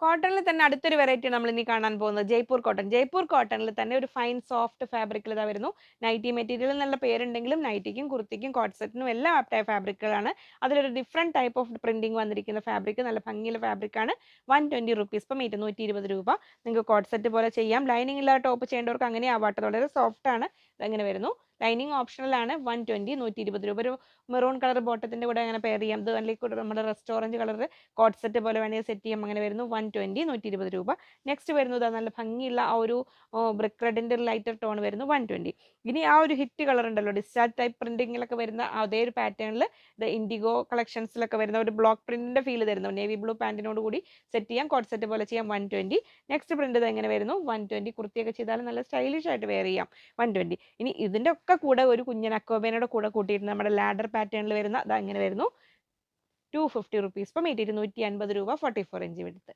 കോട്ടണിൽ തന്നെ അടുത്തൊരു വെറൈറ്റി നമ്മൾ ഇനി കാണാൻ പോകുന്നത് ജയ്പൂർ കോട്ടൺ. ജയ്പൂർ കോട്ടണിൽ തന്നെ ഒരു ഫൈൻ സോഫ്റ്റ് ഫാബ്രിക്കിൽ ഇതാ വരുന്നു. നൈറ്റി മെറ്റീരിയൽ എന്നുള്ള പേരുണ്ടെങ്കിലും നൈറ്റിക്കും കുർത്തിക്കും കോട്ട് സെറ്റിനും എല്ലാം ആപ്റ്റായ ഫാബ്രിക്കുകളാണ്. അതിലൊരു ഡിഫറെന്റ് ടൈപ്പ് ഓഫ് പ്രിന്റിംഗ് വന്നിരിക്കുന്ന ഫാബ്രിക് നല്ല ഭംഗിയുള്ള ഫാബ്രിക്കാണ്. 120 റുപ്പീസ് പെർ മീറ്റർ, 120 രൂപ. നിങ്ങൾക്ക് കോട്ട് സെറ്റ് പോലെ ചെയ്യാം. ലൈനിങ് ഇല്ലാത്ത ടോപ്പ് ചെയ്യേണ്ടവർക്ക് അങ്ങനെ ആവാട്ടെ, വളരെ സോഫ്റ്റ് ആണ്. ഇതെങ്ങനെ വരുന്നു, ലൈനിങ് ഓപ്ഷണൽ ആണ്. 120, 120 രൂപ. ഒരു മെറൂൺ കളർ ബോട്ടത്തിന്റെ കൂടെ അങ്ങനെ പെയർ ചെയ്യാം. ഇത് അല്ലെങ്കിൽ നമ്മുടെ റെസ്റ്റോറൻറ്റ് കളർ കോട്ട് സെറ്റ് പോലെ വേണമെങ്കിൽ സെറ്റ് ചെയ്യാം. അങ്ങനെ വരുന്നു 120, 120 രൂപ. നെക്സ്റ്റ് വരുന്നത് നല്ല ഭംഗിയുള്ള ആ ഒരു ബ്രിക്ക് റെഡിന്റെ ലൈറ്റർ ടോൺ വരുന്നു 120. ഇനി ആ ഒരു ഹിറ്റ് കളർ ഉണ്ടല്ലോ, ഡിസ്ചാർജ് ടൈപ്പ് പ്രിന്റിങ്ങിലൊക്കെ വരുന്ന അതേ ഒരു പാറ്റേണിൽ ഇത് ഇൻഡിഗോ കളക്ഷൻസിലൊക്കെ വരുന്ന ഒരു ബ്ലോക്ക് പ്രിന്റിന്റെ ഫീൽ തരുന്നു. നേവി ബ്ലൂ പാന്റിനോട് കൂടി സെറ്റ് ചെയ്യാം, കോട്ട് സെറ്റ് പോലെ ചെയ്യാം 120. നെക്സ്റ്റ് പ്രിന്റ് ഇത് എങ്ങനെ വരുന്നു 120. കുർത്തിയൊക്കെ ചെയ്താൽ നല്ല സ്റ്റൈലിഷ് ആയിട്ട് വെയർ ചെയ്യാം 120. ഇനി ഇതിന്റെ ഒക്കെ കൂടെ ഒരു കുഞ്ഞൻ അക്കോബേനയുടെ കൂടെ കൂട്ടിയിട്ട് നമ്മുടെ ലാഡർ പാറ്റേണിൽ വരുന്ന അത് എങ്ങനെ വരുന്നു 250 റുപ്പീസ് പെർ മീറ്റർ, 250 രൂപ, 44 ഇഞ്ച് വിടുത്ത്.